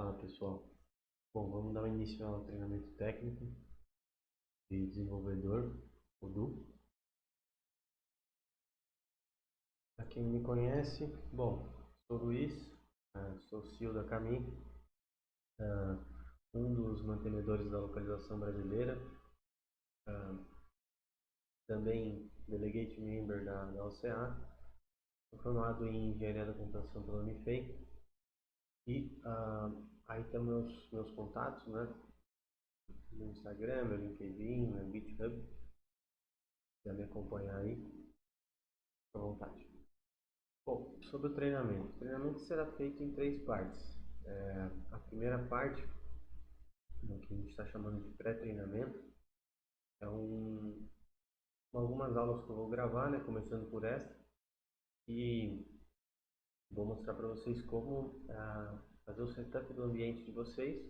Fala pessoal, bom, vamos dar início ao treinamento técnico de desenvolvedor Odoo. Para quem me conhece, bom, sou Luiz, sou CEO da Camin, um dos mantenedores da localização brasileira, também Delegate Member da OCA, sou formado em Engenharia da Computação pela Unifei e aí tem meus contatos, né? No Instagram, meu LinkedIn, meu GitHub, já me acompanhar aí, à vontade. Bom, sobre o treinamento será feito em três partes. A primeira parte, o que a gente está chamando de pré-treinamento, é algumas aulas que eu vou gravar, né, começando por esta, e vou mostrar para vocês como fazer o setup do ambiente de vocês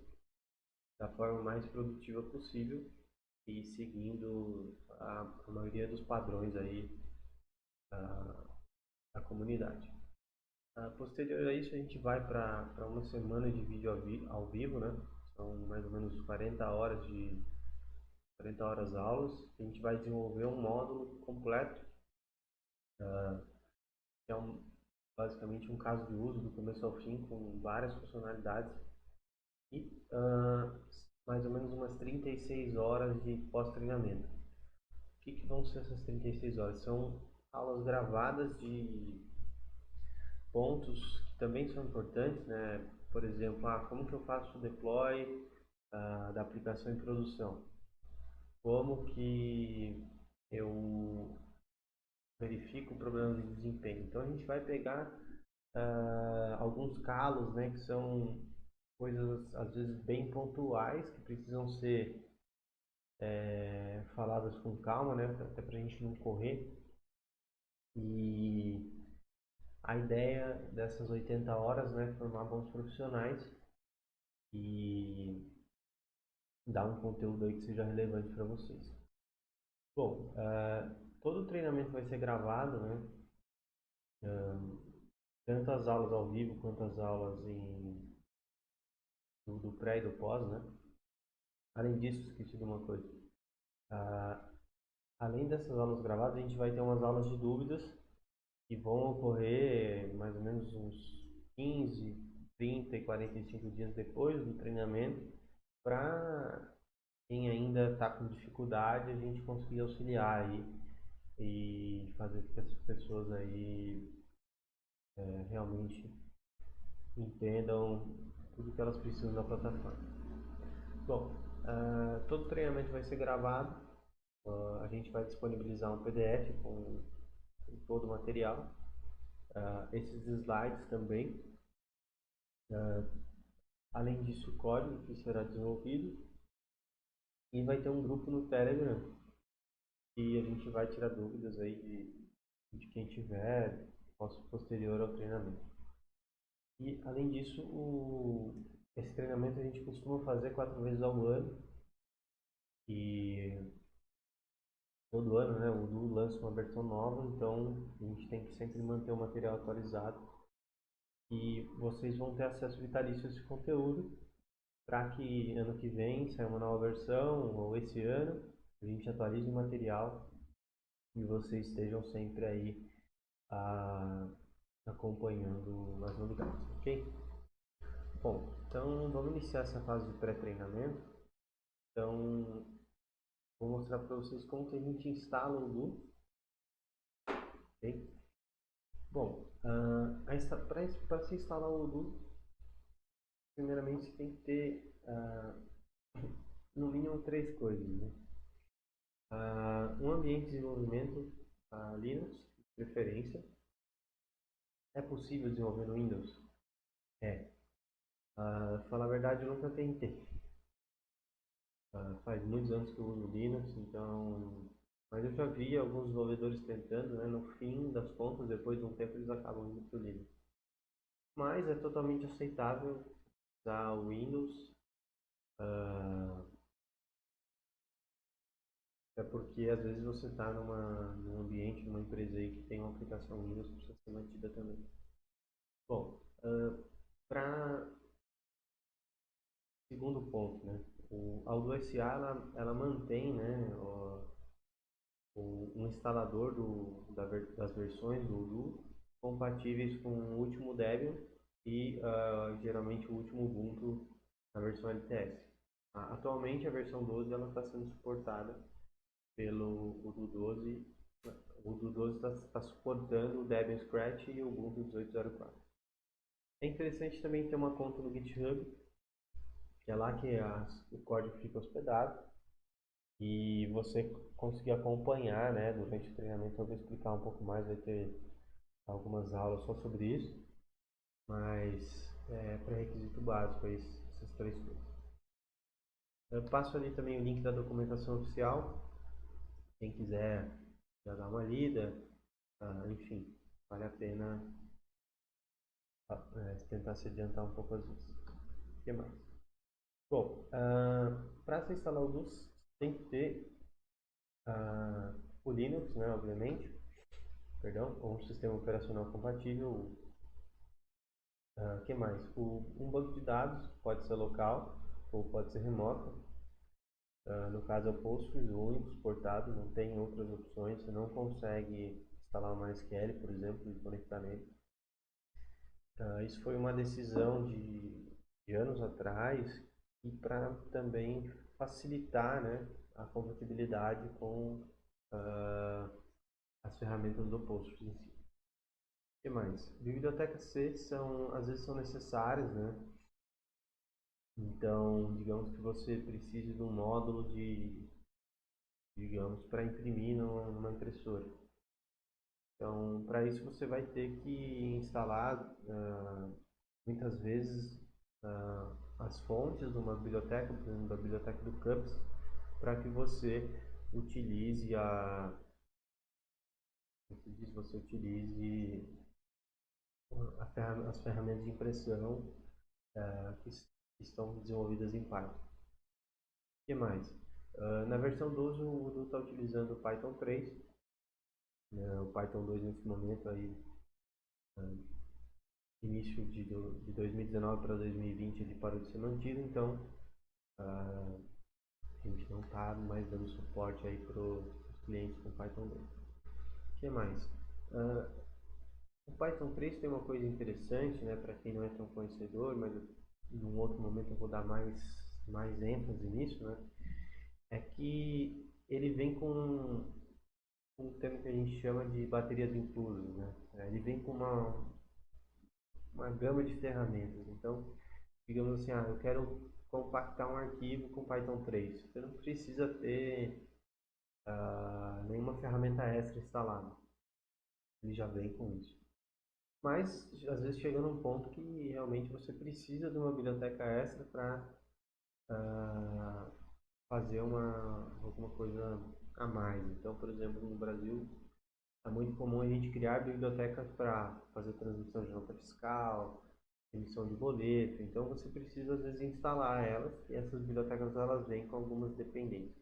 da forma mais produtiva possível e seguindo a maioria dos padrões aí da comunidade. Posterior a isso, a gente vai para uma semana de vídeo ao vivo, né? São mais ou menos 40 horas aulas. A gente vai desenvolver um módulo completo, que é basicamente um caso de uso do começo ao fim, com várias funcionalidades e mais ou menos umas 36 horas de pós-treinamento. O que vão ser essas 36 horas? São aulas gravadas de pontos que também são importantes, né? Por exemplo, como que eu faço o deploy da aplicação em produção? Como que eu verifico problemas de desempenho? Então a gente vai pegar alguns calos, né, que são coisas às vezes bem pontuais que precisam ser faladas com calma, né, até para a gente não correr. E a ideia dessas 80 horas, né, é formar bons profissionais e dar um conteúdo aí que seja relevante para vocês. Bom, todo o treinamento vai ser gravado, né? Tanto as aulas ao vivo quanto as aulas do pré e do pós, né? Além disso, esqueci de uma coisa. Além dessas aulas gravadas, a gente vai ter umas aulas de dúvidas que vão ocorrer mais ou menos uns 15, 30 e 45 dias depois do treinamento, para quem ainda está com dificuldade, a gente conseguir auxiliar aí e fazer com que essas pessoas aí realmente entendam tudo que elas precisam da plataforma. Bom, todo treinamento vai ser gravado, a gente vai disponibilizar um PDF com todo o material, esses slides também, além disso o código que será desenvolvido, e vai ter um grupo no Telegram e a gente vai tirar dúvidas aí de quem tiver posterior ao treinamento. E além disso, esse treinamento a gente costuma fazer 4 vezes ao ano e todo ano, né, o Odoo lança uma versão nova, então a gente tem que sempre manter o material atualizado e vocês vão ter acesso vitalício a esse conteúdo para que ano que vem saia uma nova versão ou esse ano a gente atualize o material e vocês estejam sempre aí acompanhando as novidades, ok? Bom, então vamos iniciar essa fase de pré-treinamento. Então, vou mostrar para vocês como que a gente instala o Odoo, ok? Bom, para se instalar o Odoo, primeiramente você tem que ter no mínimo três coisas, né? Um ambiente de desenvolvimento Linux, de preferência. É possível desenvolver no Windows? É. Falar a verdade, eu nunca tentei. Faz muitos anos que eu uso Linux, então... Mas eu já vi alguns desenvolvedores tentando, né? No fim das contas, depois de um tempo, eles acabam indo para o Linux. Mas é totalmente aceitável usar o Windows. É porque às vezes você está num ambiente, numa empresa aí que tem uma aplicação Windows que precisa ser mantida também. Bom, para segundo ponto, né? A Odoo SA ela mantém, né, um instalador das versões do Odoo compatíveis com o último Debian e geralmente o último Ubuntu na versão LTS. Atualmente a versão 12 ela está sendo suportada pelo Odoo 12. O Odoo 12 está suportando o Debian Scratch e o Ubuntu 18.04. É interessante também ter uma conta no GitHub, que é lá que o código fica hospedado e você conseguir acompanhar, né, durante o treinamento. Eu vou explicar um pouco mais, vai ter algumas aulas só sobre isso, mas é pré-requisito básico essas três coisas. Eu passo ali também o link da documentação oficial, quem quiser já dar uma lida, enfim, vale a pena tentar se adiantar um pouco às vezes. O que mais? Bom, para se instalar o DOS, tem que ter o Linux, né, obviamente, perdão, ou um sistema operacional compatível. Que mais? Um banco de dados pode ser local ou pode ser remoto. No caso é o Postgres, o único suportado, não tem outras opções. Você não consegue instalar o MySQL, por exemplo, e conectar nele. Isso foi uma decisão de anos atrás e para também facilitar, né, a compatibilidade com as ferramentas do Postgres em si. O que mais? Bibliotecas C às vezes são necessárias, né? Então, digamos que você precise de um módulo digamos, para imprimir numa impressora. Então, para isso você vai ter que instalar muitas vezes as fontes de uma biblioteca, por exemplo, da biblioteca do CUPS, para que você utilize você utilize as ferramentas de impressão que estão desenvolvidas em Python. O que mais? Na versão 12 o Odoo está utilizando o Python 3, né, o Python 2 nesse momento aí, início de 2019 para 2020 ele parou de ser mantido, então a gente não está mais dando suporte aí para os clientes com Python 2. O que mais? O Python 3 tem uma coisa interessante, né, para quem não é tão conhecedor, mas em um outro momento eu vou dar mais ênfase nisso, né, é que ele vem com um termo que a gente chama de baterias inclusas, né? Ele vem com uma gama de ferramentas. Então, digamos assim, eu quero compactar um arquivo com Python 3. Você não precisa ter nenhuma ferramenta extra instalada. Ele já vem com isso. Mas, às vezes, chega num ponto que realmente você precisa de uma biblioteca extra para fazer alguma coisa a mais. Então, por exemplo, no Brasil, é muito comum a gente criar bibliotecas para fazer transmissão de nota fiscal, emissão de boleto. Então você precisa às vezes instalar elas e essas bibliotecas elas vêm com algumas dependências.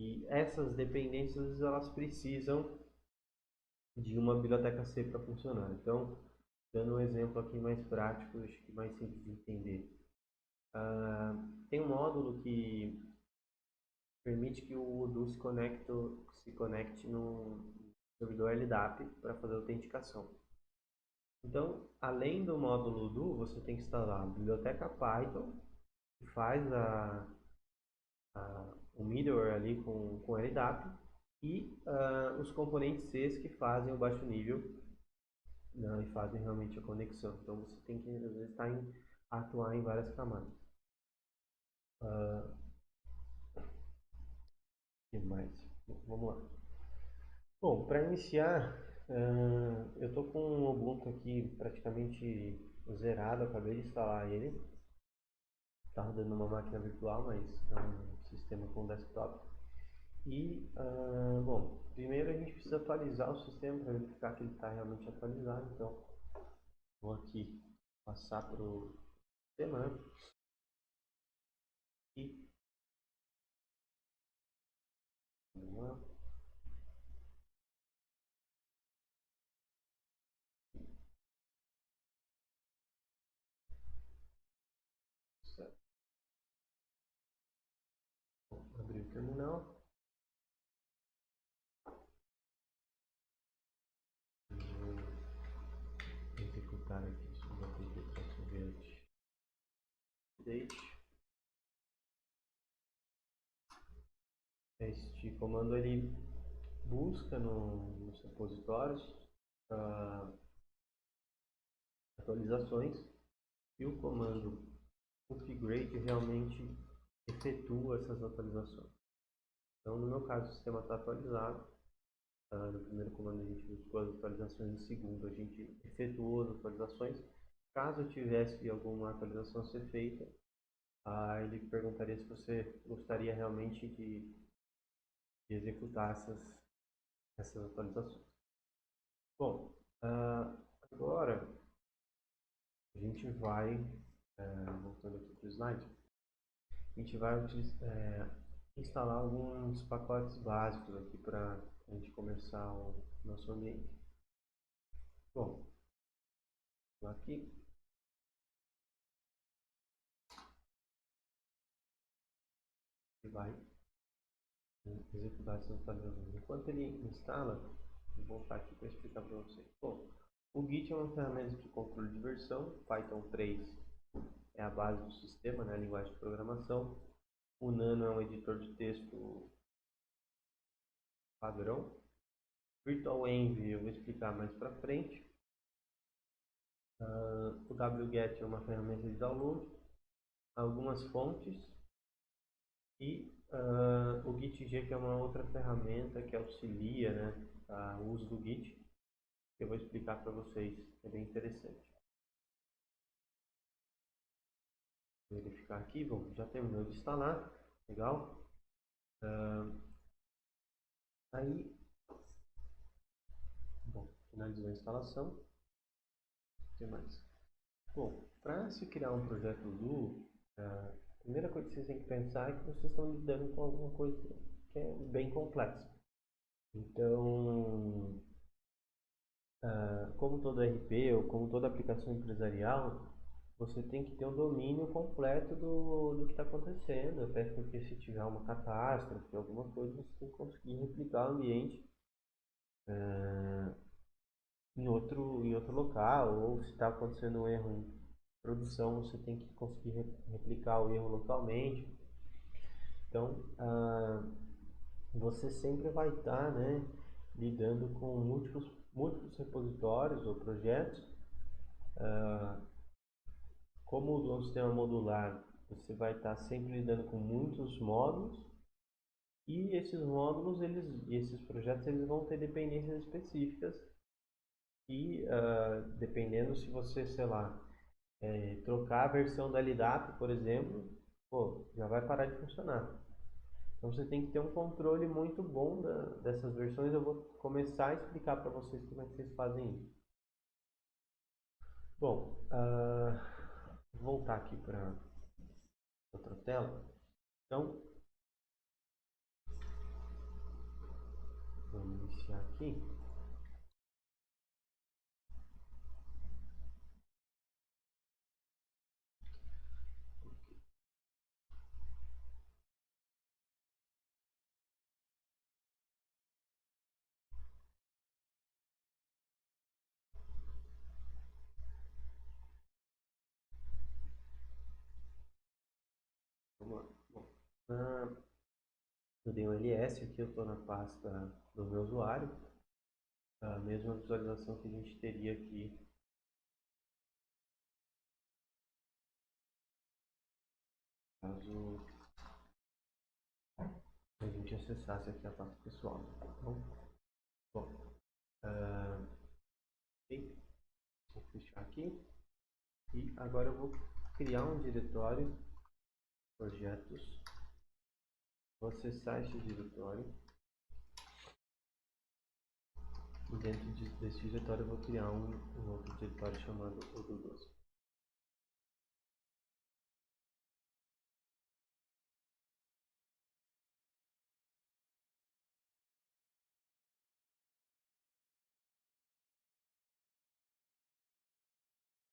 E essas dependências elas precisam de uma biblioteca C para funcionar. Então, dando um exemplo aqui mais prático, acho que mais simples de entender. Tem um módulo que permite que o Odoo se conecte no servidor LDAP para fazer autenticação. Então, além do módulo Odoo, você tem que instalar a biblioteca Python, que faz o middleware ali com LDAP, e os componentes C que fazem o baixo nível, né, e fazem realmente a conexão. Então, você tem que, às vezes, atuar em várias camadas. O que mais? Vamos lá. Bom, para iniciar, eu estou com o Ubuntu aqui praticamente zerado, acabei de instalar ele. Está rodando numa máquina virtual, mas é um sistema com desktop. E, bom, primeiro a gente precisa atualizar o sistema para verificar que ele está realmente atualizado. Então, vou aqui passar para o sistema, né? E vamos lá. terminal. Vou executar aqui sobre a update. Este comando ele busca nos repositórios atualizações e o comando upgrade realmente efetua essas atualizações. Então, no meu caso, o sistema está atualizado. No primeiro comando a gente buscou as atualizações, no segundo a gente efetuou as atualizações. Caso tivesse alguma atualização a ser feita, ele perguntaria se você gostaria realmente de executar essas atualizações. Bom, agora a gente vai, voltando aqui para o slide, a gente vai instalar alguns pacotes básicos aqui para a gente começar o nosso ambiente. Bom, vou aqui. E vai executar essas atualizações. Enquanto ele instala, vou voltar aqui para explicar para vocês. Bom, o Git é uma ferramenta de controle de versão. Python 3 é a base do sistema, né, a linguagem de programação. O Nano é um editor de texto padrão. VirtualEnv eu vou explicar mais para frente. O wget é uma ferramenta de download, algumas fontes e o GitG, que é uma outra ferramenta que auxilia, né, o uso do Git, que eu vou explicar para vocês, é bem interessante. Vou verificar aqui, bom, já terminou de instalar, legal. Aí, bom, finalizou a instalação. O que mais? Bom, para se criar um projeto Lu, a primeira coisa que vocês têm que pensar é que vocês estão lidando com alguma coisa que é bem complexa. Então, como todo RP ou como toda aplicação empresarial, você tem que ter um domínio completo do que está acontecendo, até porque se tiver uma catástrofe, alguma coisa, você tem que conseguir replicar o ambiente em outro local, ou se está acontecendo um erro em produção, você tem que conseguir replicar o erro localmente. Então, você sempre vai estar, né, lidando com múltiplos repositórios ou projetos. Como o sistema modular, você vai estar sempre lidando com muitos módulos, e esses módulos, esses projetos, eles vão ter dependências específicas e dependendo se você, sei lá, trocar a versão da LDAP, por exemplo, pô, já vai parar de funcionar. Então você tem que ter um controle muito bom dessas versões. Eu vou começar a explicar para vocês como é que vocês fazem isso. Bom, vou voltar aqui para outra tela. Então, vamos iniciar aqui. Vamos lá. Bom, eu dei um ls aqui, eu estou na pasta do meu usuário. A mesma visualização que a gente teria aqui caso a gente acessasse aqui a pasta pessoal. Então, bom, okay. Vou fechar aqui e agora eu vou criar um diretório, projetos, vou acessar esse diretório e dentro desse diretório eu vou criar um outro diretório chamado Odoo12.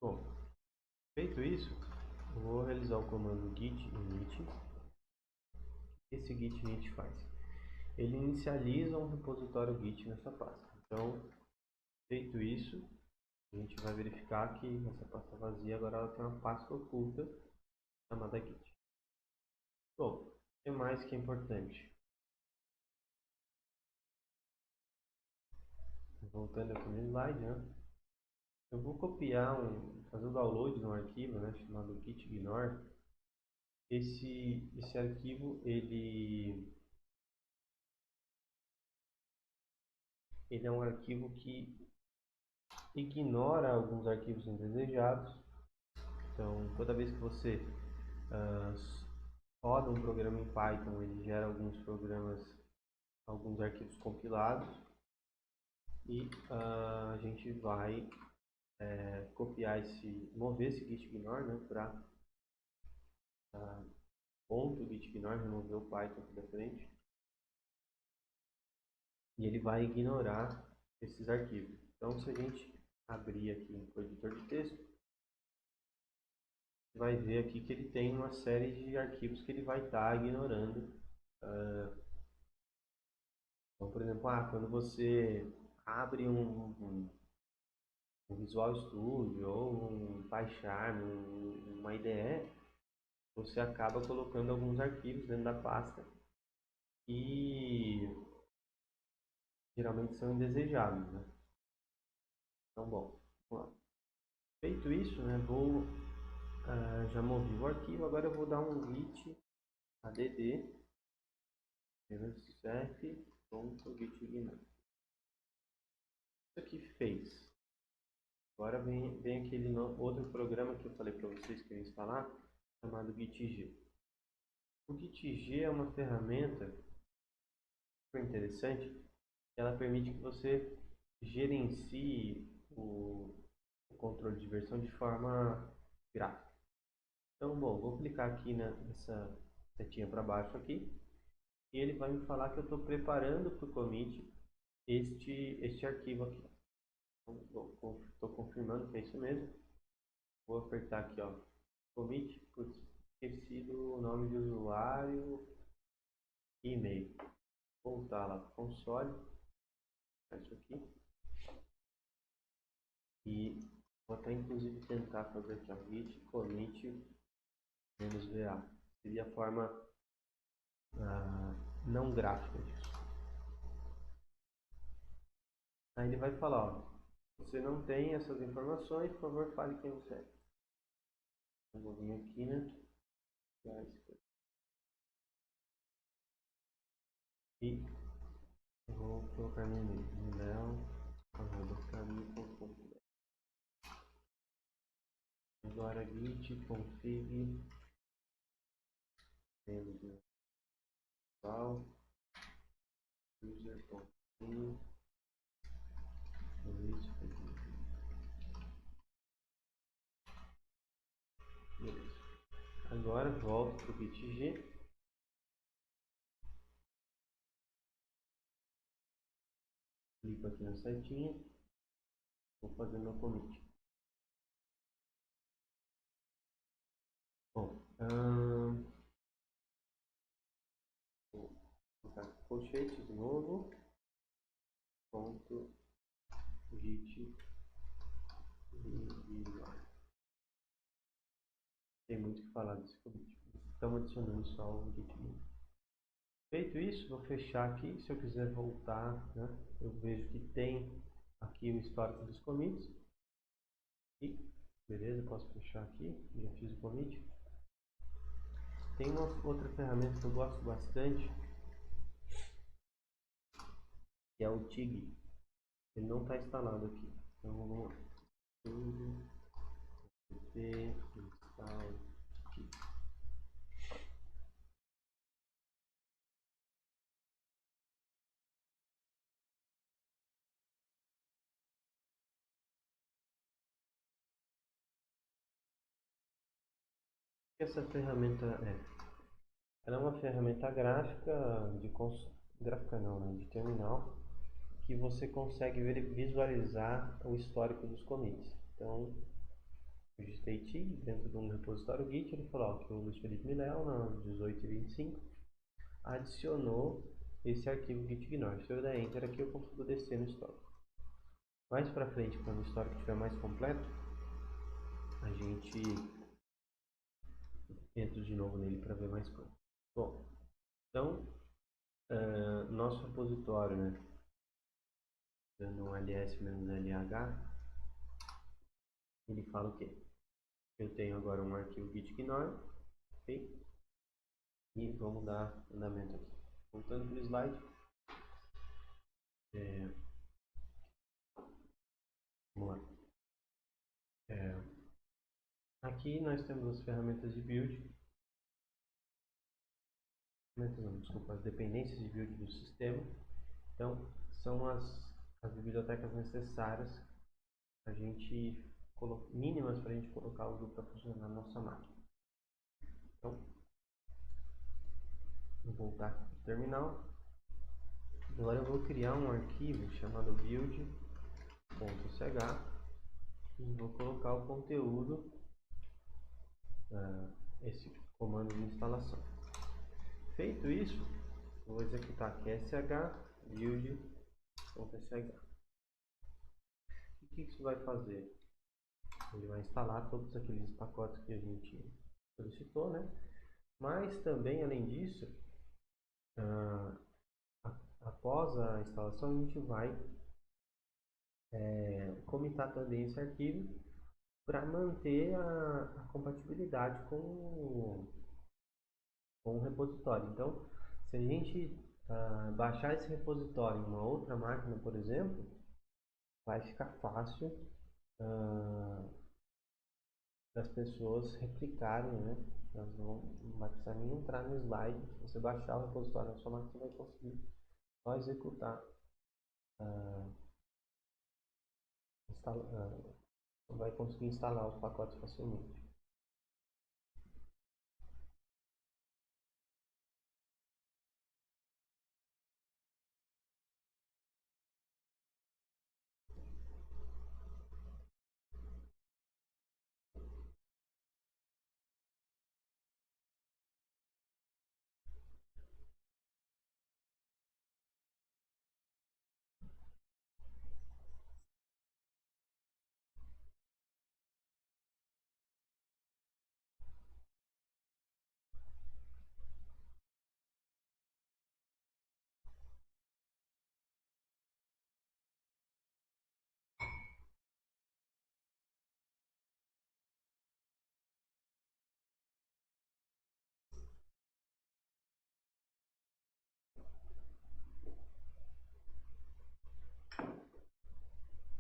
Bom, feito isso, eu vou realizar o comando git init, esse git init faz? Ele inicializa um repositório git nessa pasta. Então, feito isso, a gente vai verificar que essa pasta vazia agora ela tem uma pasta oculta chamada git. Bom, o que mais que é importante? Voltando aqui no slide, né? Eu vou copiar fazer o download de um arquivo, né, chamado gitignore. Esse arquivo ele é um arquivo que ignora alguns arquivos indesejados. Então, toda vez que você roda um programa em Python, ele gera alguns arquivos compilados e a gente vai mover esse gitignore, né, para ponto gitignore, remover o Python aqui da frente, e ele vai ignorar esses arquivos. Então, se a gente abrir aqui o editor de texto, você vai ver aqui que ele tem uma série de arquivos que ele vai estar ignorando. Então, por exemplo, quando você abre um Visual Studio ou um PyCharm, uma IDE, você acaba colocando alguns arquivos dentro da pasta que geralmente são indesejados, né? Então, bom, vamos lá. Feito isso, né, já movi o arquivo, agora eu vou dar um git add f.gitignore. Isso aqui fez. Agora vem aquele outro programa que eu falei para vocês que eu ia instalar, chamado gitg. O gitg é uma ferramenta super interessante, que ela permite que você gerencie o controle de versão de forma gráfica. Então, bom, vou clicar aqui nessa setinha para baixo aqui, e ele vai me falar que eu estou preparando para o commit este arquivo aqui. Estou confirmando que é isso mesmo. Vou apertar aqui, ó, commit, esquecido o nome de usuário e e-mail. Voltar lá para o console, isso aqui, e vou até inclusive tentar fazer aqui, ó, git commit -va. Seria a forma não gráfica disso. Aí ele vai falar, ó, você não tem essas informações, por favor, fale quem você é. Eu vou vir aqui, né? E vou colocar meu e-mail, milão@caminho.com.br. Agora git config user.in. Beleza. Agora volto para o gitg. Clico aqui na setinha. Vou fazer meu commit. Bom, vou colocar colchete de novo. Ponto git. Tem muito o que falar desse commit. Estamos adicionando só o git. Feito isso, vou fechar aqui. Se eu quiser voltar, né, eu vejo que tem aqui o histórico dos commits. E beleza, posso fechar aqui. Já fiz o commit. Tem uma outra ferramenta que eu gosto bastante, que é o TIG. Ele não está instalado aqui. Então vamos lá. Install TIG. Essa ferramenta ela é uma ferramenta gráfica gráfica não, né, de terminal, que você consegue visualizar o histórico dos commits. Então, eu digitei TIG dentro de um repositório Git, ele falou que o Luiz Felipe Miléo, na 18h25, adicionou esse arquivo gitignore. Se eu der enter aqui, eu consigo descer no histórico. Mais para frente, quando o histórico estiver mais completo, a gente entra de novo nele para ver mais coisas. Bom, então, nosso repositório, né, dando um ls-lh, ele fala o quê? Eu tenho agora um arquivo gitignore, ok? E vamos dar andamento aqui. Voltando para o slide. Vamos lá. Aqui nós temos as ferramentas de build. Desculpa, as dependências de build do sistema. Então, são as bibliotecas necessárias a gente mínimas para a gente colocar o grupo para funcionar na nossa máquina. Então, vou voltar aqui para o terminal. Agora eu vou criar um arquivo chamado build.sh e vou colocar o conteúdo, esse comando de instalação. Feito isso, eu vou executar aqui sh build.sh. O que isso vai fazer? Ele vai instalar todos aqueles pacotes que a gente solicitou, né? Mas também, além disso, após a instalação, a gente vai comitar também esse arquivo para manter a compatibilidade com o repositório. Então, se a gente baixar esse repositório em uma outra máquina, por exemplo, vai ficar fácil das pessoas replicarem, né? Elas não vai precisar nem entrar no slide. Se você baixar o repositório na sua máquina, você vai conseguir só executar, vai conseguir instalar os pacotes facilmente.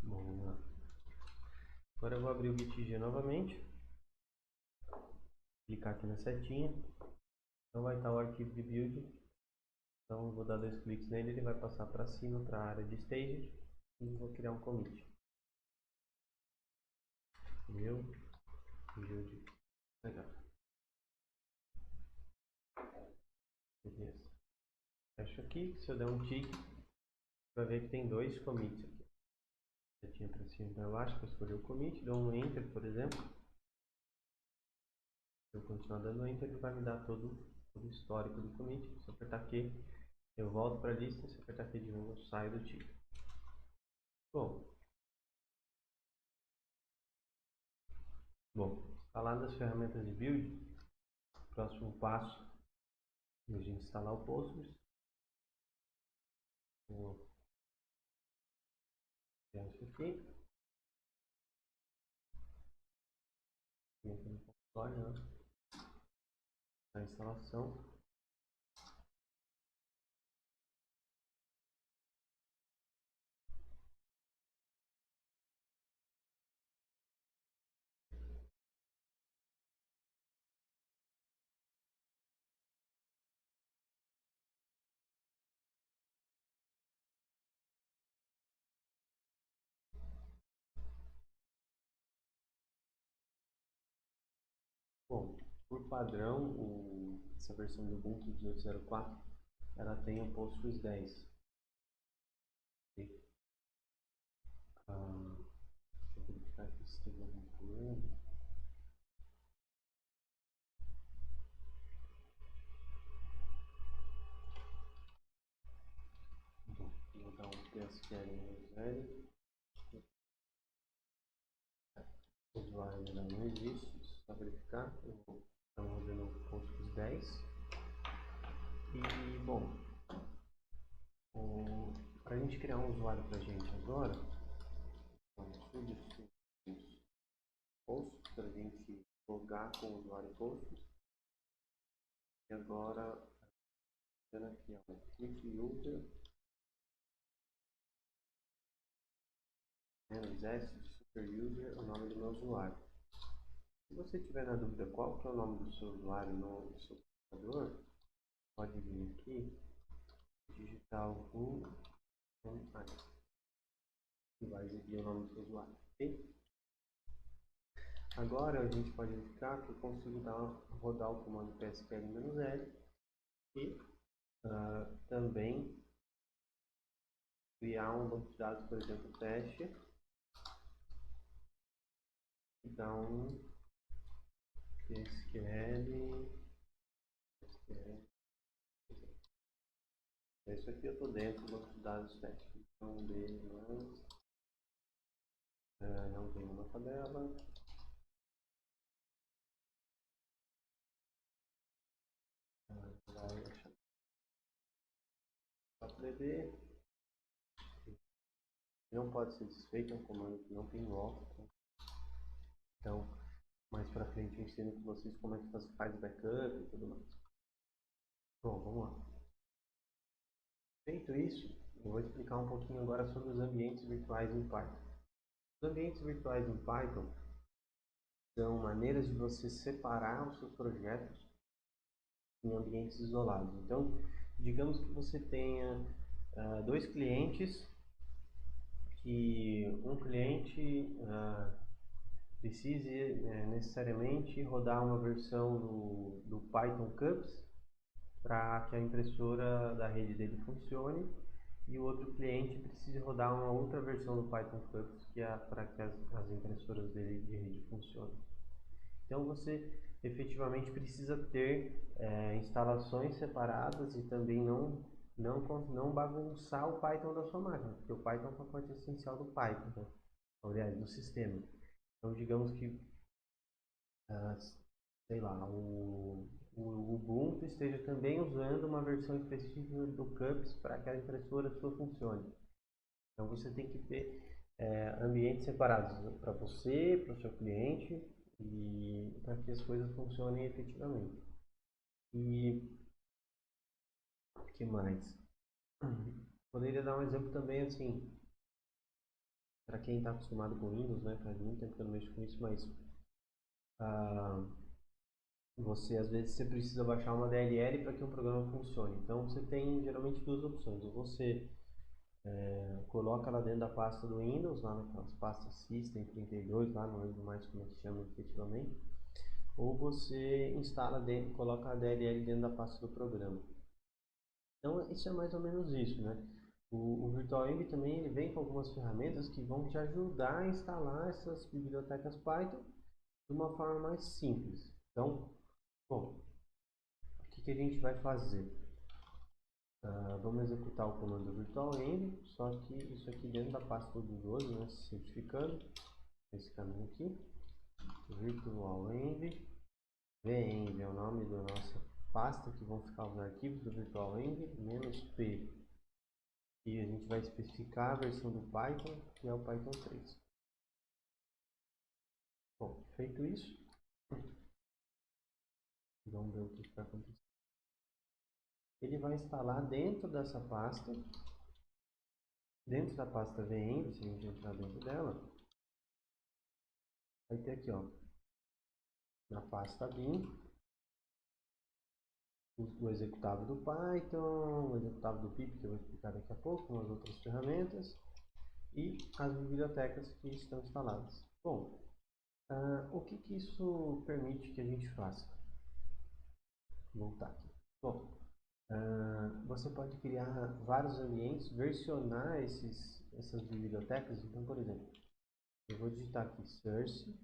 Bom, vamos lá. Agora eu vou abrir o GitG novamente, clicar aqui na setinha, então vai estar o arquivo de build. Então eu vou dar 2 cliques nele, ele vai passar para cima, para a área de staged, e vou criar um commit. Meu build. Legal. Beleza. Fecho aqui, se eu der um tick, vai ver que tem 2 commits aqui. Setinha para cima e para baixo para escolher o commit, dou um enter, por exemplo. Se eu continuar dando enter, ele vai me dar todo o histórico do commit. Se eu apertar Q, eu volto para a lista. Se eu apertar Q de novo, eu saio do tick. Bom, instaladas as ferramentas de build, o próximo passo é a gente instalar o Postgres. Vou criar isso aqui. Aqui no console, né? A instalação. Bom, por padrão, essa versão do Ubuntu 18.04, ela tem o Postgres 10. Deixa eu verificar aqui se teve algum problema. PSQL o usuário ainda não existe, só verificar. Estamos usando o Postgres 10. E bom, para a gente criar um usuário para a gente agora, vamos substituir Postgres para a gente logar com o usuário Postgres. E agora, vendo aqui, ó, click user -s super user, o nome do meu usuário. Se você tiver na dúvida qual que é o nome do seu usuário no seu computador, pode vir aqui, digitar o e vai exibir o nome do seu usuário, ok? Agora a gente pode verificar que eu consigo rodar o comando PSQL-L e também criar um banco de dados, por exemplo, teste. Então, PSQL. Isso aqui eu estou dentro do banco de dados teste. Então, não tem uma tabela. Vai achar DB. Não pode ser desfeito, é um comando que não tem volta. Então, mais para frente eu ensino com vocês como é que faz backup e tudo mais. Bom, vamos lá. Feito isso, eu vou explicar um pouquinho agora sobre os ambientes virtuais em Python. Os ambientes virtuais em Python são maneiras de você separar os seus projetos em ambientes isolados. Então, digamos que você tenha dois clientes, que um cliente precise necessariamente rodar uma versão do Python Cups para que a impressora da rede dele funcione, e o outro cliente precisa rodar uma outra versão do Python Cups para que as impressoras dele de rede funcionem. Então você efetivamente precisa ter instalações separadas e também não bagunçar o Python da sua máquina, porque o Python é uma parte essencial do Python, né? Aliás, do sistema. Então digamos que sei lá, o Ubuntu esteja também usando uma versão específica do Cups para que a impressora sua funcione. Então você tem que ter ambientes separados para você, para o seu cliente, e para que as coisas funcionem efetivamente. E o que mais? Poderia dar um exemplo também assim, para quem está acostumado com Windows, né? Faz muito tempo que eu não mexo com isso, mas às vezes você precisa baixar uma DLL para que um programa funcione. Então você tem geralmente duas opções. Ou você coloca lá dentro da pasta do Windows, lá naquelas pastas System 32, lá não lembro mais como é que chama efetivamente, ou você instala dentro, coloca a DLL dentro da pasta do programa. Então isso é mais ou menos isso, né? O VirtualEnv também ele vem com algumas ferramentas que vão te ajudar a instalar essas bibliotecas Python de uma forma mais simples. Então, bom, o que a gente vai fazer? Vamos executar o comando virtualenv, só que isso aqui dentro da pasta do usuário, né, certificando, esse caminho aqui, virtualenv, venv é o nome da nossa pasta, que vão ficar os arquivos do virtualenv, -p, e a gente vai especificar a versão do Python, que é o Python 3. Bom, feito isso, vamos ver o que vai acontecer. Ele vai instalar dentro dessa pasta, dentro da pasta venv, se a gente entrar dentro dela, vai ter aqui, ó, na pasta bin, o executável do Python, o executável do pip, que eu vou explicar daqui a pouco, umas outras ferramentas, e as bibliotecas que estão instaladas. Bom, o que isso permite que a gente faça? Vou voltar aqui. Bom, você pode criar vários ambientes, versionar essas bibliotecas. Então, por exemplo, eu vou digitar aqui source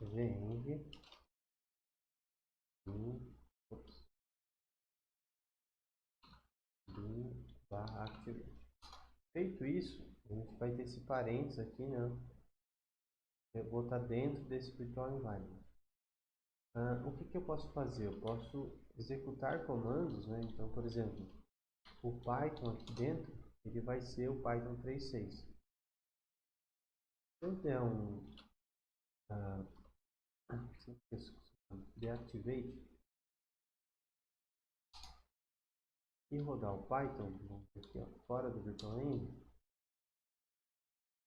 venv bin /activate. Feito isso, a gente vai ter esse parênteses aqui, né? Eu vou estar dentro desse virtual environment. O que eu posso fazer? Eu posso executar comandos, né? Então, por exemplo, o Python aqui dentro, ele vai ser o Python 3.6. Se eu der um deactivate e rodar o Python, vamos ver aqui, ó, fora do virtual env,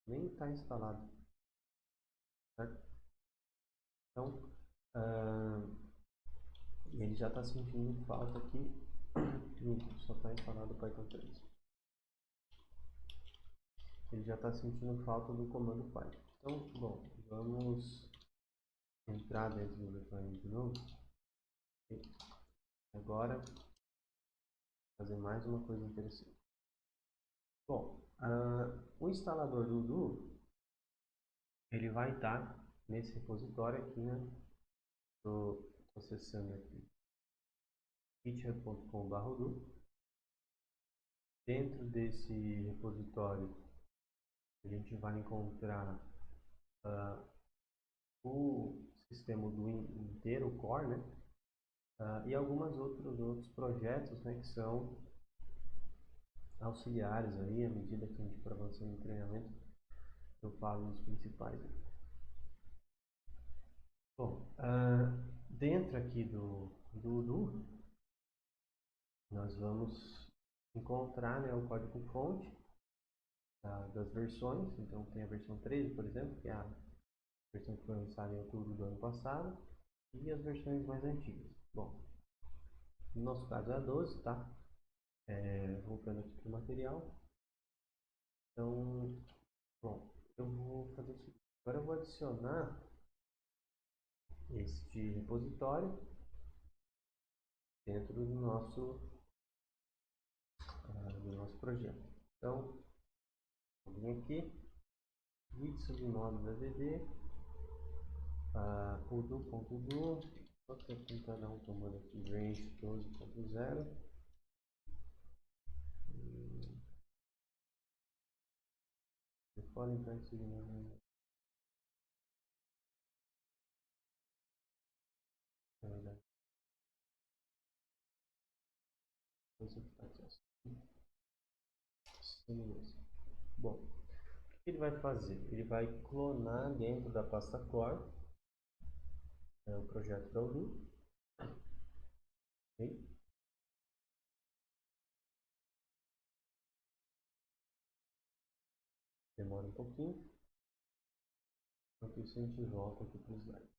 nem está instalado, certo? Então, ele já está sentindo falta aqui, só está instalado o Python 3. Ele já está sentindo falta do comando Python. Então, bom, vamos entrar dentro do virtual env de novo. E agora, fazer mais uma coisa interessante. Bom, o instalador do Udo, ele vai estar nesse repositório aqui, né? Estou acessando aqui github.com/udo. Dentro desse repositório, a gente vai encontrar o sistema Udo inteiro, o core, né? E alguns outros projetos, né, que são auxiliares aí, à medida que a gente for avançando no treinamento, eu falo nos principais. Bom, dentro aqui do Udo, nós vamos encontrar, né, o código-fonte das versões. Então tem a versão 13, por exemplo, que é a versão que foi lançada em outubro do ano passado, e as versões mais antigas. Bom, no nosso caso é a 12, tá? Voltando aqui para o material. Então, bom, eu vou fazer o seguinte. Agora eu vou adicionar este repositório dentro do nosso projeto. Então, vou vir aqui, git submodo da dd, udo.udo, vou tentar dar um comando aqui, range 12.0. Podem estar seguindo. Na verdade, coisa que está aqui assim. Bom, o que ele vai fazer? Ele vai clonar dentro da pasta core o projeto da Udo. Okay? Demora um pouquinho. Enquanto isso, a gente volta aqui para o slide.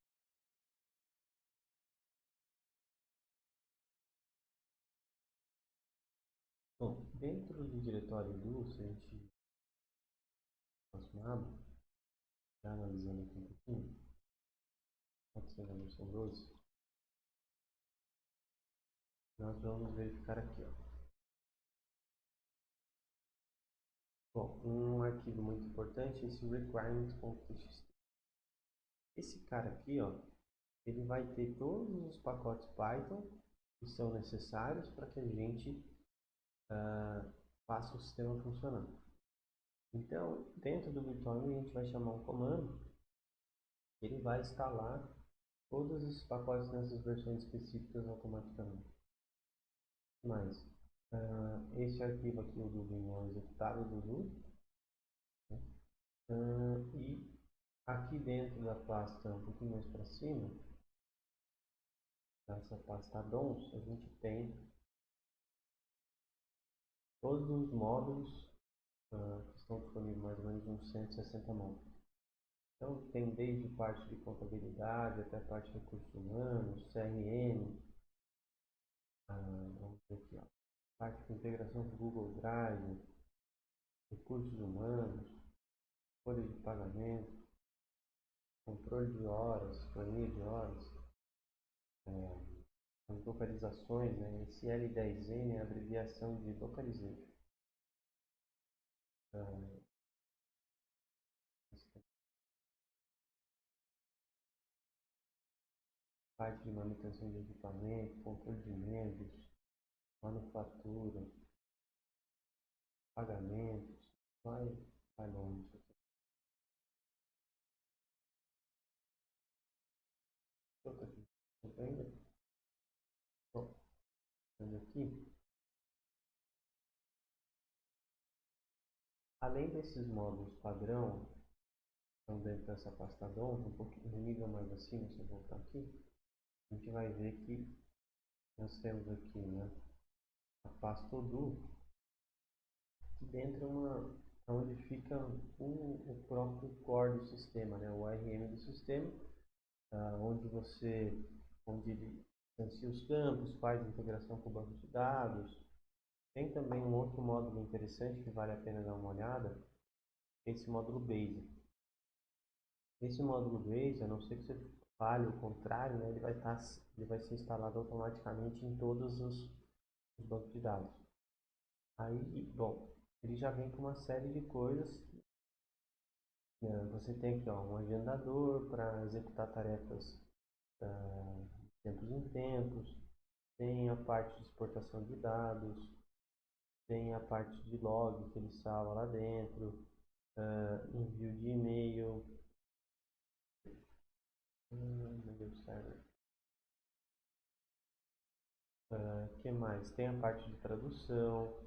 Bom, dentro do diretório Udo, se a gente próxima aba, já analisando aqui um pouquinho, pode ser na versão 12, nós vamos verificar aqui, ó. Bom, um arquivo muito importante é esse requirements.txt. Esse cara aqui, ó, ele vai ter todos os pacotes Python que são necessários para que a gente faça o sistema funcionar. Então, dentro do virtual a gente vai chamar um comando, ele vai instalar todos esses pacotes nessas versões específicas automaticamente. Mas, esse arquivo aqui, o do Vim, é um executável do Udo, né? E aqui dentro da pasta, um pouquinho mais para cima, nessa pasta addons, a gente tem todos os módulos que estão disponíveis, mais ou menos uns 160 módulos. Então, tem desde parte de contabilidade até parte de recursos humanos, CRM, vamos ver aqui, ó, parte de integração com o Google Drive, recursos humanos, folha de pagamento, controle de horas, planilha de horas, as localizações, né? Esse L10N é a abreviação de localization. Parte de manutenção de equipamento, controle de membros, manufatura, pagamentos, vai longe isso aqui. Outra aqui. Ainda. Bom, vendo aqui. Além desses módulos padrão, então dentro dessa pasta DOM, um pouquinho, um nível mais acima, se eu voltar aqui, a gente vai ver que nós temos aqui, né, a pasta Odoo, que dentro onde fica o próprio core do sistema, né, o ORM do sistema, onde ele instancia os campos, faz integração com o banco de dados. Tem também um outro módulo interessante que vale a pena dar uma olhada, esse módulo Base. Esse módulo Base, a não ser que você fale o contrário, né, ele vai ser instalado automaticamente em todos os bancos de dados. Aí, bom, ele já vem com uma série de coisas. Você tem aqui, ó, um agendador para executar tarefas de tempos em tempos, tem a parte de exportação de dados, tem a parte de log que ele salva lá dentro, envio de e-mail, e-mail server. Que mais? Tem a parte de tradução,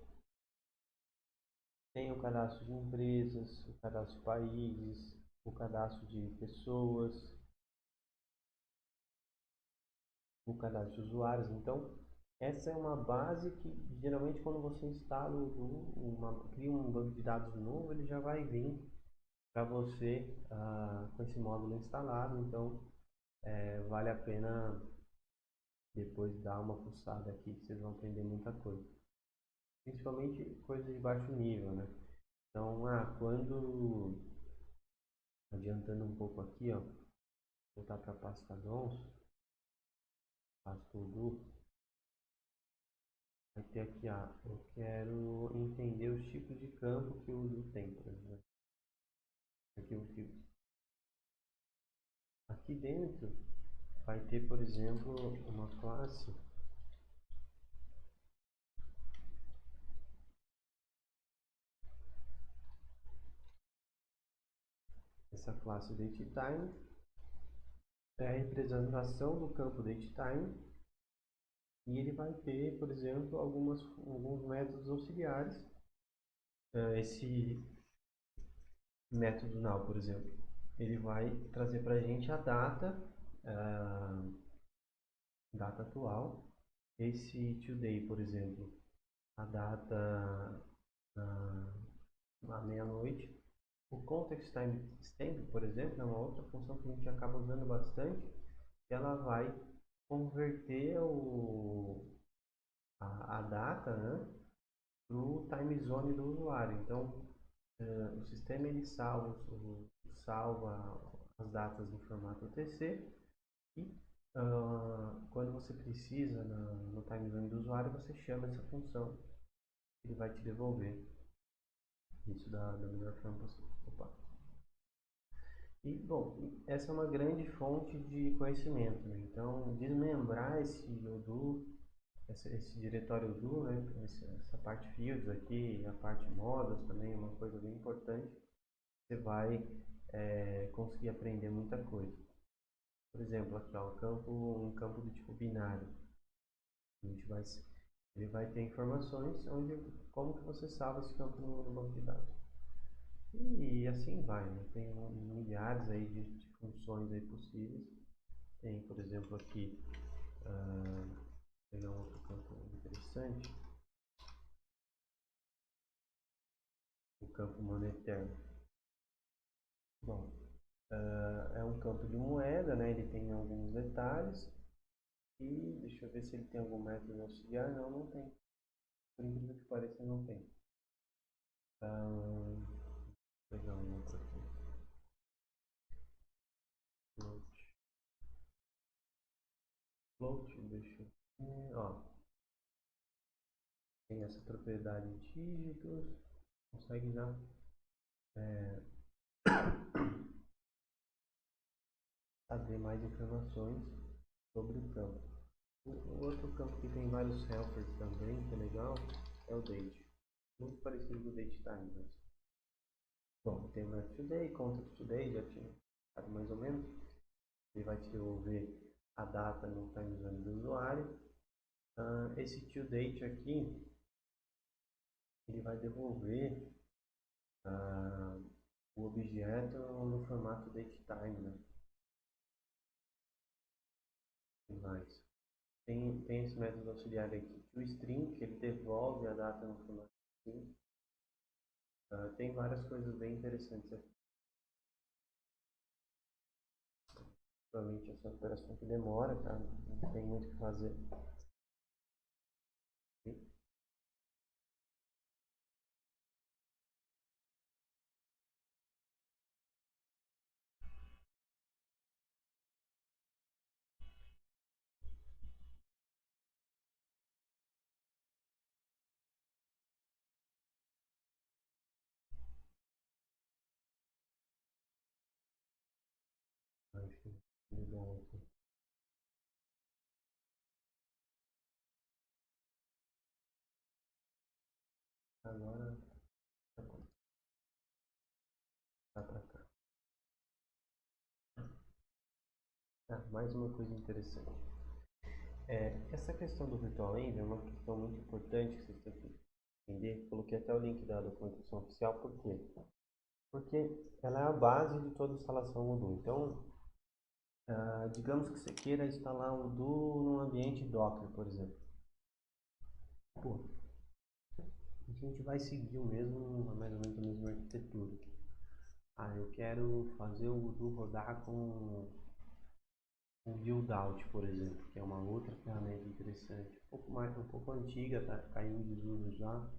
tem o cadastro de empresas, o cadastro de países, o cadastro de pessoas, o cadastro de usuários. Então, essa é uma base que geralmente quando você instala cria um banco de dados novo, ele já vai vir para você com esse módulo instalado. Então, vale a pena depois dar uma fuçada aqui, que vocês vão aprender muita coisa. Principalmente coisas de baixo nível, né? Então, adiantando um pouco aqui, ó, voltar para a pasta DOMS, pasta Odoo, vai ter aqui, eu quero entender os tipos de campo que o Odoo tem, por exemplo. Aqui dentro vai ter, por exemplo, uma classe, essa classe DateTime, é a representação do campo DateTime, e ele vai ter, por exemplo, alguns métodos auxiliares. Esse método now, por exemplo, ele vai trazer para a gente a data atual. Esse today, por exemplo, a data à meia-noite. O context time stamp, por exemplo, é uma outra função que a gente acaba usando bastante. Ela vai converter a data, né, para o time zone do usuário. Então, o sistema ele salva as datas em formato UTC e quando você precisa no time zone do usuário, você chama essa função, ele vai te devolver isso da melhor forma possível. Opa. E, bom, essa é uma grande fonte de conhecimento, né? Então, desmembrar esse Odoo, esse diretório Odoo, né? Essa parte fields aqui, a parte modas também é uma coisa bem importante. Você vai conseguir aprender muita coisa. Por exemplo, aqui, ó, um campo do tipo binário. Ele vai ter informações como que você salva esse campo no banco de dados. E assim vai, né? Tem milhares aí de funções aí possíveis. Tem, por exemplo, aqui, vou pegar um outro campo interessante, o campo monetário. Bom, é um campo de moeda, né? Ele tem alguns detalhes. E deixa eu ver se ele tem algum método auxiliar. Não, não tem. Por incrível que pareça, não tem. Vou pegar um outro aqui. Float, deixa eu ver. Ó, tem essa propriedade de dígitos. Consegue já saber mais informações sobre o campo. O outro campo que tem vários helpers também, que é legal, é o date. Muito parecido com o datetime, mas Bom, tem o Web Today, Contact Today, já tinha falado mais ou menos. Ele vai te devolver a data no time zone do usuário. Esse toDate aqui, ele vai devolver o objeto no formato datetime, né? Mas tem esse método auxiliar aqui, toString, que ele devolve a data no formato string. Tem várias coisas bem interessantes aqui. Provavelmente essa operação que demora, tá? Não tem muito o que fazer. Enfim, bom aqui. Agora tá pra cá. Mais uma coisa interessante. Essa questão do Virtual Env é uma questão muito importante que vocês têm que entender. Coloquei até o link da documentação oficial, por quê? Porque ela é a base de toda instalação Odoo. Então, digamos que você queira instalar um Odoo num ambiente Docker, por exemplo. Pô, a gente vai seguir mais ou menos a mesma arquitetura. Eu quero fazer o Odoo rodar com build-out, por exemplo, que é uma outra ferramenta interessante, um pouco antiga, tá caindo em desuso já,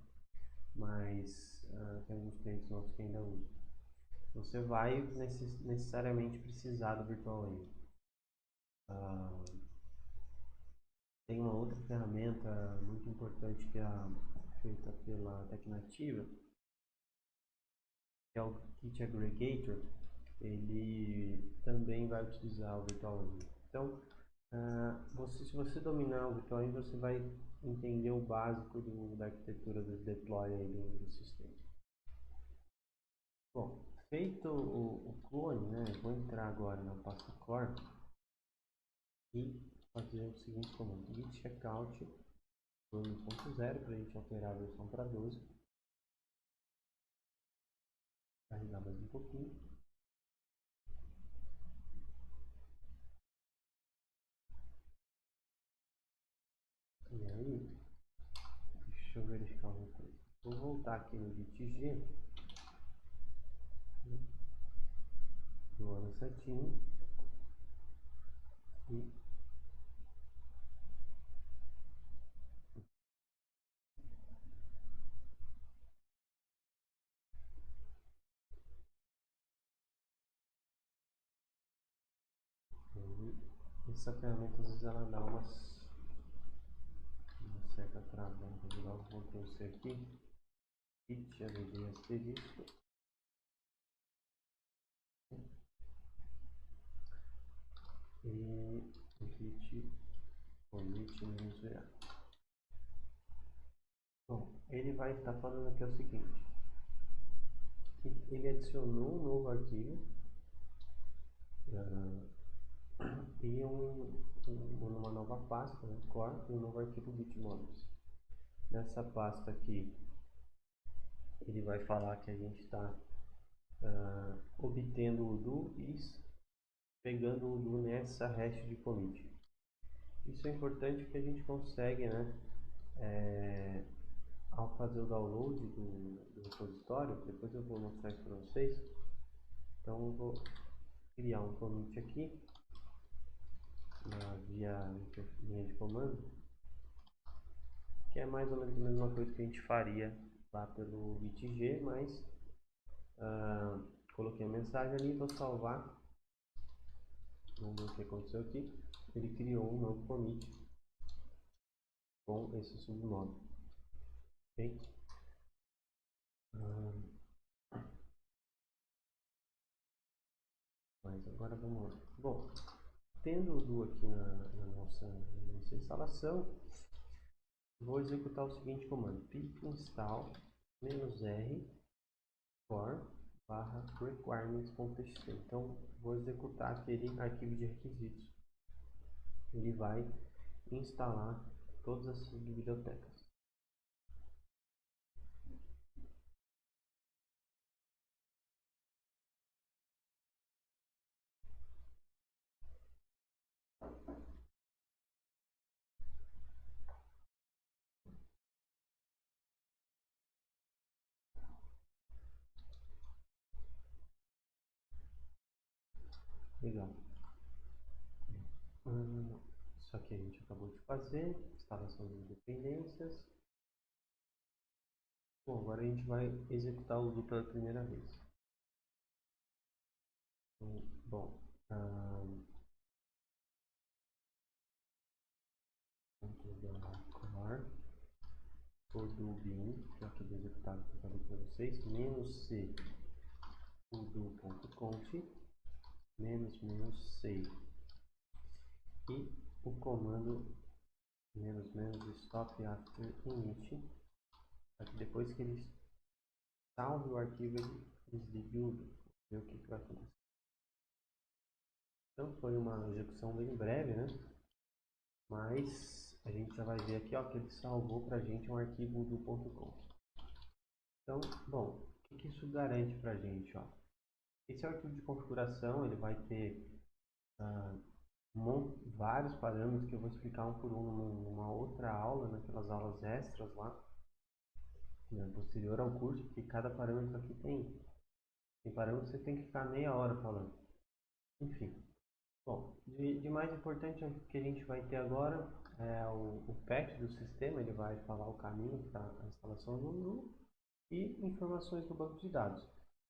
mas tem alguns clientes nossos que ainda usam. Você vai necessariamente precisar do Virtual Env. Tem uma outra ferramenta muito importante que é feita pela Tecnativa, que é o Git Aggregator. Ele também vai utilizar o Virtual Env. Então, se você dominar o Virtual Env, você vai entender o básico da arquitetura do deploy aí do sistema. Bom, feito o clone, né, eu vou entrar agora na pasta core e fazer o seguinte comando: git checkout 1.0 para a gente alterar a versão para 12. Carregar mais um pouquinho. E aí, deixa eu verificar uma coisa. Vou voltar aqui no gitg, do ano certinho, e essa ferramenta às vezes ela dá uma certa travada. Vou dar um Ctrl+C aqui, git add asterisco, e git commit -a. Bom, ele vai estar falando aqui o seguinte: que ele adicionou um novo arquivo e uma nova pasta, né, core, e um novo arquivo gitmodels. Nessa pasta aqui, ele vai falar que a gente está obtendo o Odoo e pegando o Odoo nessa hash de commit. Isso é importante porque a gente consegue, né, ao fazer o download do repositório, depois eu vou mostrar isso para vocês. Então eu vou criar um commit aqui via linha de comando, que é mais ou menos a mesma coisa que a gente faria lá pelo gitg, mas coloquei a mensagem ali, vou salvar. Vamos ver o que aconteceu aqui. Ele criou um novo commit com esse submódulo. Ok? Mas agora vamos lá. Bom, tendo o Odoo aqui na nossa instalação, vou executar o seguinte comando: pip install -r core barra requirements.txt. Então, vou executar aquele arquivo de requisitos. Ele vai instalar todas as bibliotecas. Legal. Isso aqui a gente acabou de fazer, instalação de dependências. Bom, agora a gente vai executar o uso pela primeira vez. Bom, core udo bin, que é aquele executado que eu falei para vocês, menos c udo.conf menos save e o comando stop after init, para que depois que ele salve o arquivo ele desligue o udo, ver o que vai acontecer. Então foi uma execução bem breve, né? Mas a gente já vai ver aqui, ó, que ele salvou para a gente um arquivo udo.conf. Então, bom, o que isso garante para a gente, ó? Esse arquivo de configuração ele vai ter vários parâmetros que eu vou explicar um por um numa outra aula, naquelas aulas extras lá, né, posterior ao curso, porque cada parâmetro aqui tem parâmetro que você tem que ficar meia hora falando. Enfim, bom, de mais importante que a gente vai ter agora é o patch do sistema, ele vai falar o caminho para a instalação do NU e informações do banco de dados.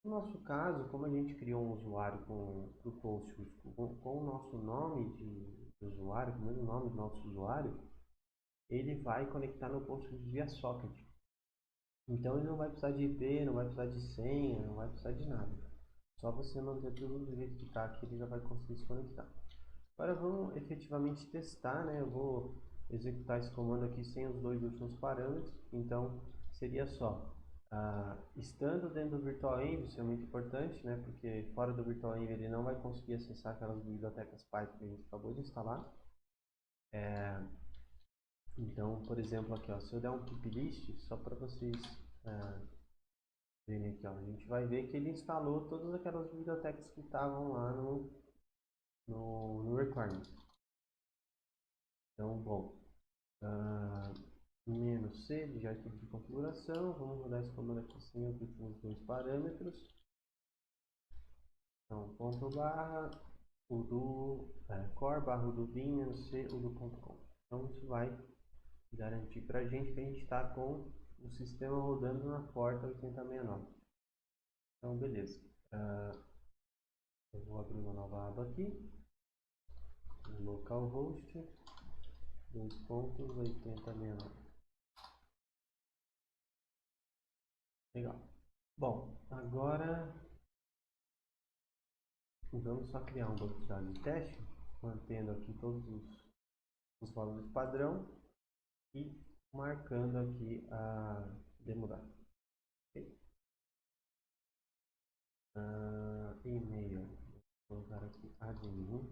No nosso caso, como a gente criou um usuário com o post com o nosso nome de usuário, com o mesmo nome do nosso usuário, ele vai conectar no post via socket. Então ele não vai precisar de IP, não vai precisar de senha, não vai precisar de nada. Só você manter tudo do jeito que está aqui, ele já vai conseguir se conectar. Agora vamos efetivamente testar, né? Eu vou executar esse comando aqui sem os dois últimos parâmetros. Então seria só estando dentro do Virtual Env, isso é muito importante, né? Porque fora do Virtual Env ele não vai conseguir acessar aquelas bibliotecas Python que a gente acabou de instalar. Então, por exemplo, aqui, ó, se eu der um keep list, só para vocês verem aqui, ó, a gente vai ver que ele instalou todas aquelas bibliotecas que estavam lá no requirements. Então, bom, menos C de arquivo de configuração, vamos rodar esse comando aqui sem os últimos dois parâmetros. Então, ponto barra, core barra udo bin menos C udo.conf. Então, isso vai garantir para a gente que a gente está com o sistema rodando na porta 8069. Então, beleza. Eu vou abrir uma nova aba aqui, localhost 2.8069. Legal. Bom, agora vamos só criar um banco de dados de teste, mantendo aqui todos os valores padrão e marcando aqui a demudar. Okay? E-mail, vou colocar aqui admin,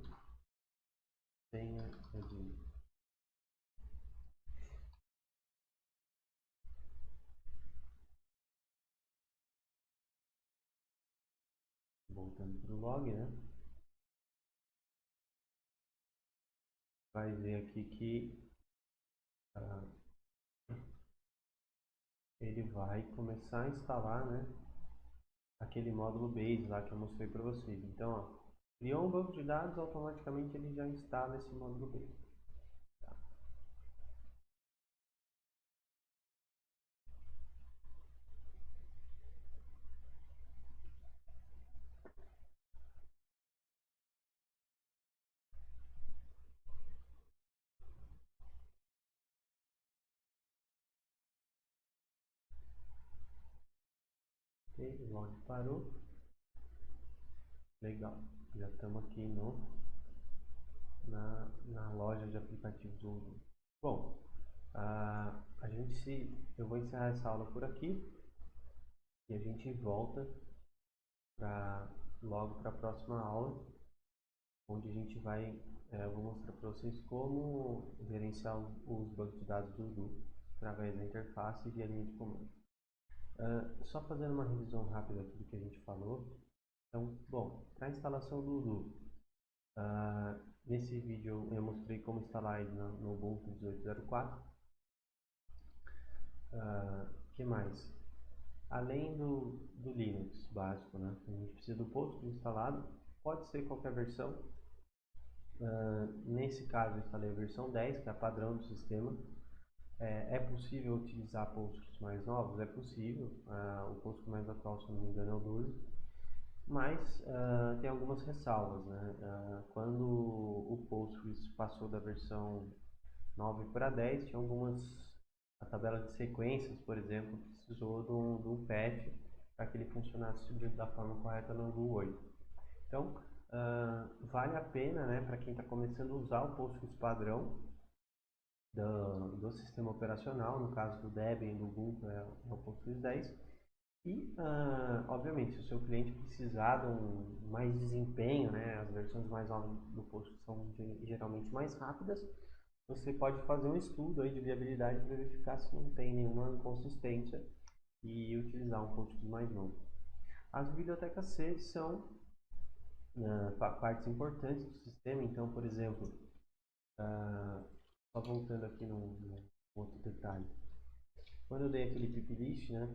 senha admin. Voltando para o log, né? Vai ver aqui que ele vai começar a instalar, né, aquele módulo base lá que eu mostrei para vocês. Então, ó, criou um banco de dados, automaticamente ele já instala esse módulo base. Tá. Ok, o log parou. Legal, já estamos aqui na loja de aplicativos do Udo. Bom, eu vou encerrar essa aula por aqui e a gente volta logo para a próxima aula, onde a gente vai, eu vou mostrar para vocês como gerenciar os bancos de dados do Odoo através da interface e a linha de comando. Só fazendo uma revisão rápida aqui do que a gente falou. Então, bom, para a instalação do Odoo, nesse vídeo eu mostrei como instalar ele no Ubuntu 18.04. Que mais? Além do Linux básico, né? A gente precisa do Postgres instalado, pode ser qualquer versão. Nesse caso eu instalei a versão 10, que é a padrão do sistema. É possível utilizar Postgres mais novos? É possível. O Postgres mais atual, se não me engano, é o 12. Mas tem algumas ressalvas, né? Quando o Postgres passou da versão 9 para 10, tinha a tabela de sequências, por exemplo, precisou de um patch para que ele funcionasse da forma correta no Odoo 8. Então, vale a pena, né, para quem está começando a usar o Postgres padrão do sistema operacional, no caso do Debian e do Ubuntu é o Postgres 10. E, obviamente, se o seu cliente precisar de mais desempenho, né, as versões mais novas do Postgres são geralmente mais rápidas, você pode fazer um estudo aí de viabilidade para verificar se não tem nenhuma inconsistência e utilizar um Postgres mais novo. As bibliotecas C são partes importantes do sistema, então, por exemplo, só voltando aqui no outro detalhe, quando eu dei aquele piplist, né,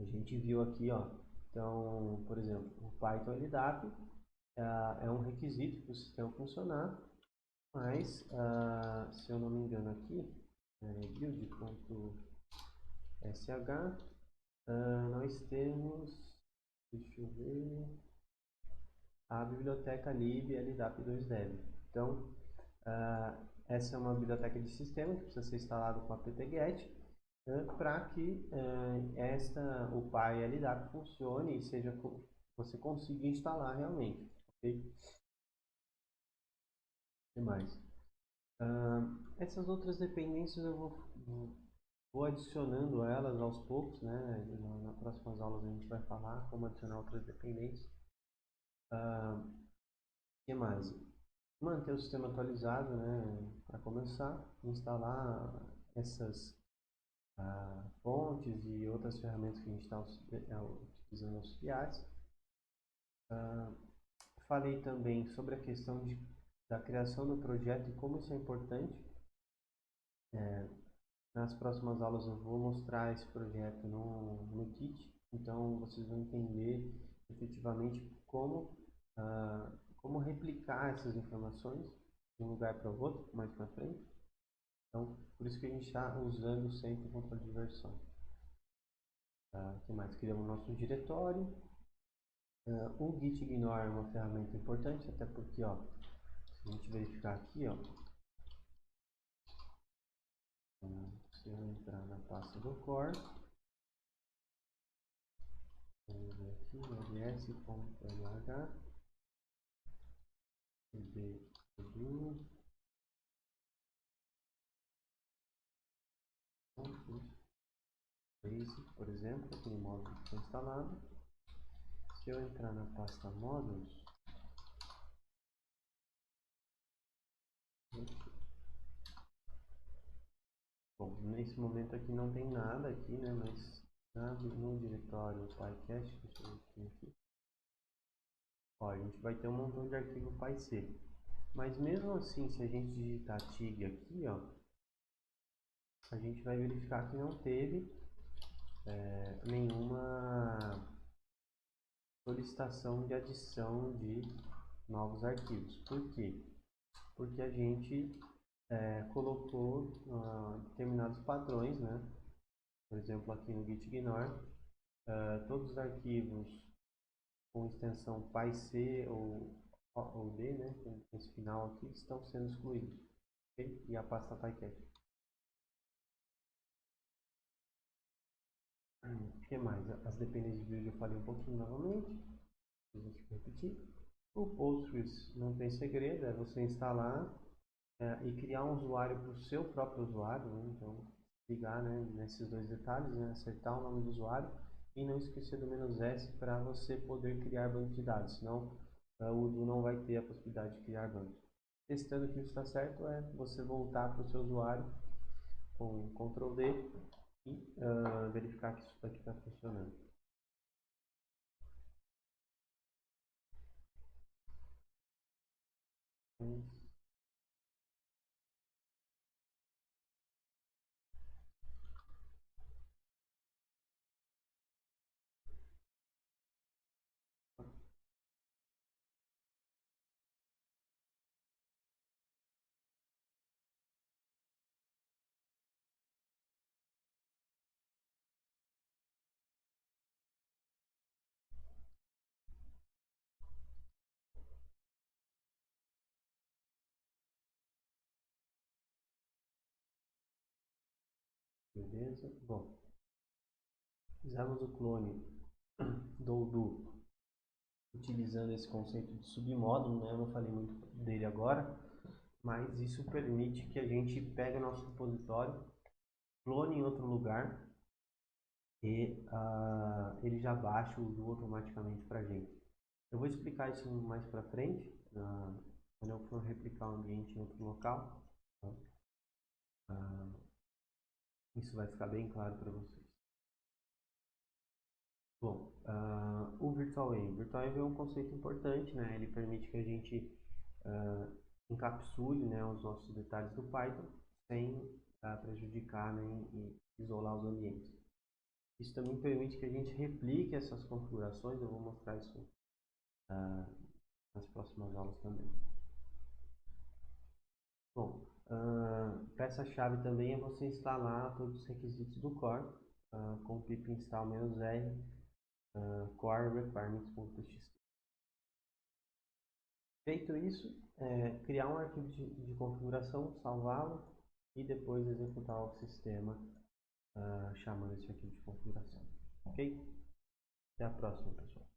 a gente viu aqui, ó, então, por exemplo, o Python LDAP é um requisito para o sistema funcionar, mas, se eu não me engano aqui, build.sh, nós temos, deixa eu ver, a biblioteca lib ldap2dev. Então, essa é uma biblioteca de sistema que precisa ser instalada com apt-get para que o PyLDAP funcione e você consiga instalar realmente. Ok? O que mais? Essas outras dependências eu vou adicionando elas aos poucos, né? Nas próximas aulas a gente vai falar como adicionar outras dependências. O que mais? Manter o sistema atualizado, né? Para começar, instalar essas fontes e outras ferramentas que a gente está utilizando auxiliares. Falei também sobre a questão da criação do projeto e como isso é importante. Nas próximas aulas eu vou mostrar esse projeto no Git, então vocês vão entender efetivamente como replicar essas informações de um lugar para o outro, mais para frente. Então, por isso que a gente está usando sempre o controle de versão. O que mais? Criamos o nosso diretório. O gitignore é uma ferramenta importante, até porque, ó, se a gente verificar aqui, ó, se eu entrar na pasta do core, vamos ver aqui, ls.lh, Odoo, basic, por exemplo, aquele módulo que está instalado. Se eu entrar na pasta módulos, bom, nesse momento aqui não tem nada aqui, né, mas no diretório PyCast, deixa eu ver aqui, ó, a gente vai ter um montão de arquivo PyC. Mas mesmo assim, se a gente digitar TIG aqui, ó, a gente vai verificar que não teve nenhuma solicitação de adição de novos arquivos. Por quê? Porque a gente colocou determinados padrões, né? Por exemplo, aqui no gitignore, todos os arquivos com extensão PyC ou D, né? Esse final aqui, estão sendo excluídos. Okay? E a pasta PyCast. O que mais? As dependências de build eu falei um pouquinho novamente. Vou repetir. O Postgres não tem segredo, é você instalar e criar um usuário para o seu próprio usuário, né? Então ligar, né, nesses dois detalhes, né, acertar o nome do usuário e não esquecer do "-s" para você poder criar banco de dados, senão o Udo não vai ter a possibilidade de criar banco. Testando que isso está certo é você voltar para o seu usuário com Ctrl D e verificar que isso daqui está funcionando. Beleza? Bom, fizemos o clone do Udo utilizando esse conceito de submódulo, né? Eu não falei muito dele agora, mas isso permite que a gente pegue nosso repositório, clone em outro lugar e ele já baixa o Udo automaticamente para a gente. Eu vou explicar isso mais para frente, quando eu for replicar o ambiente em outro local. Tá? Isso vai ficar bem claro para vocês. Bom, o Virtual Env. Virtual Env é um conceito importante, né? Ele permite que a gente encapsule, né, os nossos detalhes do Python sem prejudicar, né, e isolar os ambientes. Isso também permite que a gente replique essas configurações. Eu vou mostrar isso nas próximas aulas também. Bom, peça-chave também é você instalar todos os requisitos do core com o pip install -r core requirements.txt. Feito isso, criar um arquivo de configuração, salvá-lo e depois executar o sistema chamando esse arquivo de configuração. Ok? Até a próxima, pessoal.